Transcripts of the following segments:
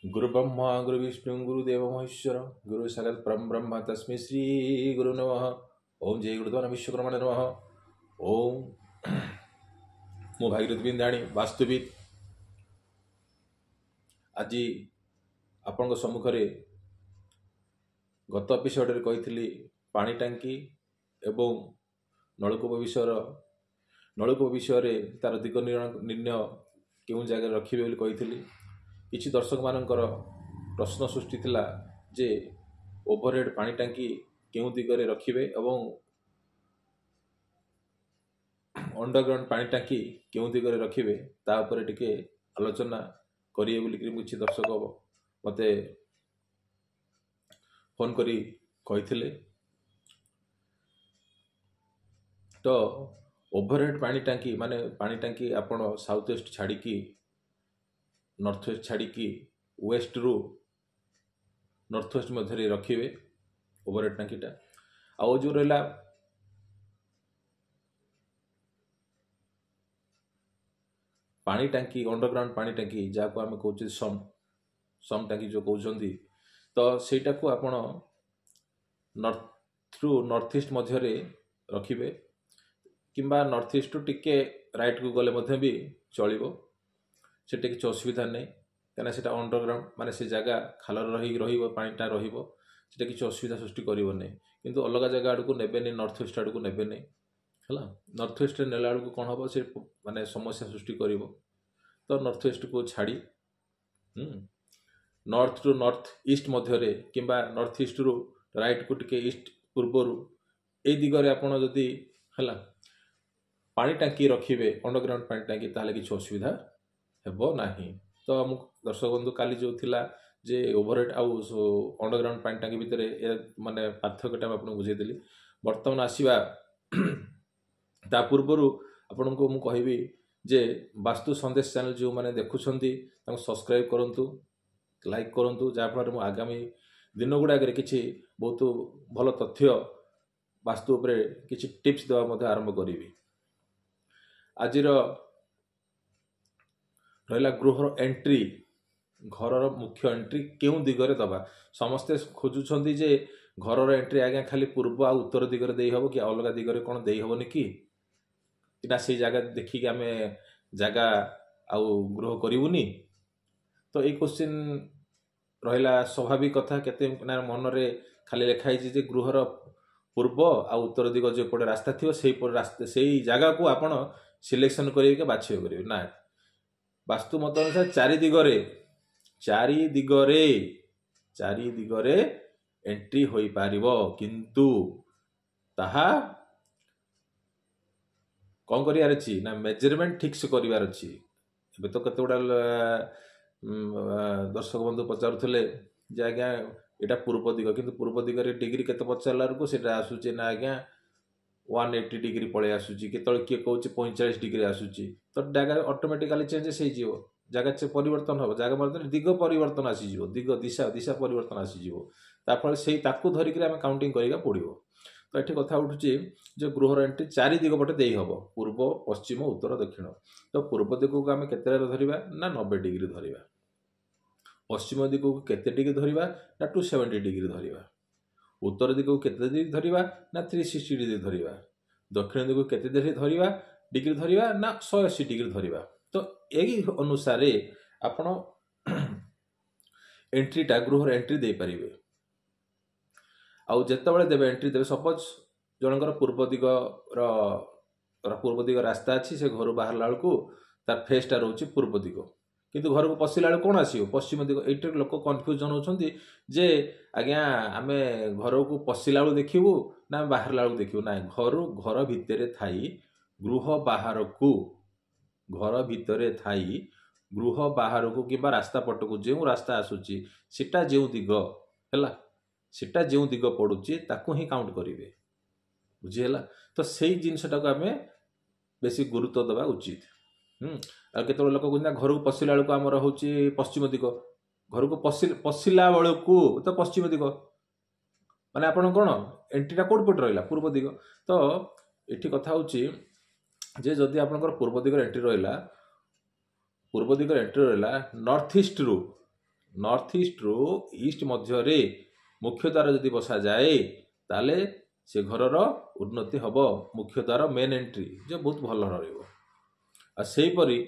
गुरु ब्रह्मा गुरु विष्णु गुरुदेव महेश्वर गुरु साक्षात् परम ब्रह्म तस्मै श्री गुरु नमः। ओम जय गुरुदेव विश्वकर्मा नमः। ओम मो भागीरथ बिंदाणी वास्तुविद आज आपण सम्मुखें गत एपिसोड कही पानी टांकी एवं नलकूप विषय तार दिग निर्णय क्यों जगह रखिए कही किसी दर्शक मानकर प्रश्न सृष्टि थिला जे ओवरहेड पानी टांकी क्यों दिगरे रखिए एवं अंडरग्राउंड पानी टांकी क्यों दिगरे रखिए तापर टिके आलोचना करिए बोलिक किसी दर्शक मते फोन करी कही तो ओवरहेड पानी टांकी माने पानी टांकी आपण साउथ वेस्ट छाड़ी नॉर्थ वेस्ट छाड़ी वेस्ट रु नॉर्थ वेस्ट मध्य रखिए ओवरहेड टांकीटा आउ जो रहा पानी टांकी अंडरग्राउंड पानी टांकी जहाँ को आम कहे सम टांकी जो कहते तो सेटा को आपण नॉर्थ ईस्ट मध्य रखिए किंबा नॉर्थ ईस्ट टिके राइट को गले भी चलो से किसी असुविधा नहीं कहीं से अंडरग्राउंड माने से जगह खाल पानीटा रोटा किसी असुविधा सृष्टि करिवो नहीं किंतु अलग जगह आड़ को नेबे नॉर्थ वेस्ट आड़ को नेबे नहीं है नॉर्थ वेस्ट नेला आड़ को कौन हम से माने समस्या सृष्टि करिवो तो नॉर्थ वेस्ट को छाड़ी नॉर्थ टू नॉर्थ ईस्ट मध्य किंबा नॉर्थ ईस्ट रु राइट को टिके ईस्ट पूर्वर ए दिगरे आपड़ जदि है पानी टांकी रखिए अंडरग्राउंड पानी टांकी ताले किसी असुविधा हेबो नाही। तो हम दर्शक बंधु काली जो थिला जे ओवरहेड आउ अंडरग्राउंड पानी टांकी भितर माने पार्थक्यटा आपको बुझेदेली। बर्तमान आसवा ता पूर्वर आपण को मु कहबी जे वास्तु संदेश चैनल जो माने देखुछंती सब्सक्राइब करंतु लाइक करंतु जहाँफल मु आगामी दिन गुड़ाक किसी बहुत भल तथ्य वास्तु उपरे किसी टिप्स देवा आरंभ करी। आजिर रहा गृहर एंट्री घर मुख्य एंट्री क्यों दिगरे दबा समस्ते खोजुछंती जे घर एंट्री आज्ञा खाली पूर्व आ उत्तर दिगरे देई हबो कि अलग दिगरे कौन देई हबोनी कि ना से जगह देखिक आम जगह आउ गृह करूनी। तो ये क्वेश्चन रहा स्वाभाविक कथा केते मन रे खाली लिखाई जे गृहर पूर्व आ उत्तर दिग जो पटे रास्ता थी से जगह को आपण सिलेक्शन करके बाछियो करेंगे ना वास्तु मत अनुसार चारि दिगरे एंट्री होई पारिबो किंतु ताहा कौन करियार अछि ना मेजरमेंट ठीक से करिवार अछि। एबे तो कते गुडा दर्शक बंधु पचारुथले जे आज्ञा एटा पूर्व दिग किंतु पूर्व दिगरे डिग्री केते पचारलार को सेटा आसुचे ना आज्ञा 180 डिग्री पळे आसुची केतळे किए कहूँ 45 डिग्री आसुची तो जगह ऑटोमेटिकली चेंजेस हो जगह से परिवर्तन हम जगह मतलब दिग परिवर्तन आसीज दिग दिशा दिशा परिवर्तन आसीज ताफल से धरिक आम काउंटिंग करा पड़ो। तो ये कथा उठुची जो गृहर एंट्री चारि दिग पटे दे हम पूर्व पश्चिम उत्तर दक्षिण। तो पूर्व दिग को आम केते धरिबा ना 90 डिग्री धरिबा पश्चिम दिग को केते डिग्री धरिबा ना 270 डिग्री धरिबा उत्तर दिग को केते डिग्री धरिबा ना 360 डिग्री धरिबा दक्षिण दिग को केते डिग्री धरिबा ना 180 डिग्री धरिबा। तो यही अनुसार आपण एंट्रीटा गृहर एंट्री दे पारिबे आउ जेतेबेले देबे एंट्री देबे सपोज जनकर पूर्व दिग रास्ता अच्छी से घर बाहर लालू तार फेसटा रोचे पूर्व दिग किंतु घर को पशिला बेलू कौन आसो पश्चिम दिग। ये लोक कन्फ्यूजन होती जे आज्ञा आम घर को पशिला बेलू देखू ना बाहर लालू देखू ना घर भितर थाई गृह बाहर को घर भितर थाई गृह बाहर को कि रास्ता पट को जो रास्ता आसूची सेटा जो दिग है सेटा जो दिग पड़ुची ताकू ही काउंट करेंगे बुझीगला। तो से जिनसटा को आम बेसी गुरुत्व देवा उचित। केते लोक कहते घर को पशिला बेलू आमर हूँ पश्चिम दिग घर को पशिला बेलू तो पश्चिम दिग माने आपण कौन एंट्रीटा कौट पटे रहा पूर्व दिग। तो ये कथा हूँ जे जदि आपनकर पूर्व दिगर एंट्री रहा नॉर्थ ईस्ट रु नॉर्थ ईस्ट रु ईस्ट मध्य मुख्य द्वार जदि बसा जाए ताले से घरर उन्नति हम मुख्य द्वार मेन एंट्री जो बहुत भल रहीपरी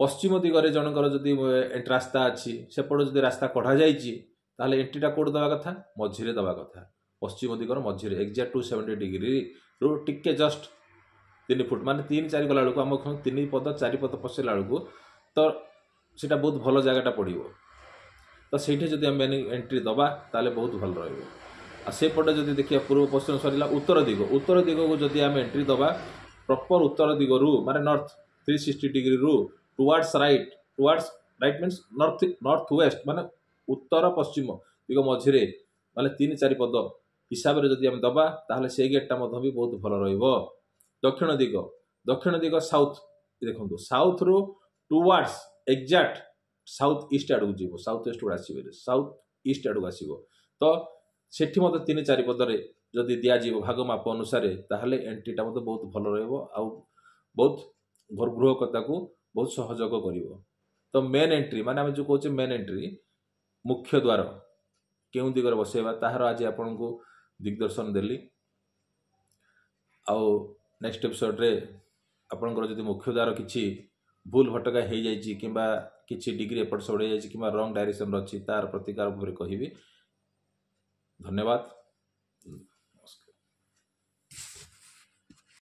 पश्चिम दिगरे जनकर जदि रास्ता अच्छी सेपट जदि रास्ता कढ़ा जाए एंट्रीटा कौट दवा कथा मझिरे दवा कथा पश्चिम दिगर मझिरे एक्जाक्ट 270 डिग्री रु टिके जस्ट 3 फुट माने 3-4 गला बेलू आम 3 पद 4 पद पशिला बेलू तो सीटा बहुत भल जगटा पड़ो तो सहीठे जब आम एंट्री दबा ताले बहुत भल रपटे जब देखिए पूर्व पश्चिम सरला उत्तर दिग को जब आम एंट्री दबा प्रॉपर उत्तर दिगरु माने नॉर्थ 360 डिग्री रु towards right means north west माने उत्तर पश्चिम दिग मझिरे माने 3-4 पद हिसाब से जब आम दबा ताहले से गेटा भी बहुत भल दक्षिण दिग साउथ देखो साउथ रु टुवर्ड्स एक्जाक्ट साउथ ईस्ट आड़ को साउथ वेस्ट गुड़ा आसो साउथ ईस्ट आड़ को आसो तो सेठी मत 3-4 पदरे जदि दिज्व भाग माप अनुसार ताहले एंट्रीटा मत बहुत भल बहुत गृहकर्ता को बहुत सहयोग कर तो मेन एंट्री माने आम जो कहे मेन एंट्री मुख्य द्वार केउ दिगरे बसैबा ताहार आज आपन को दिग्दर्शन देली आउ नेक्स्ट एपिसोड रे आपनकर जदि मुख्य द्वार किछि भूल भटका हो जाइए कि किसी डिग्री एपट सेपट हो जाइए कि रंग डायरेक्शन अच्छी तार प्रतिकार कहिबी। धन्यवाद।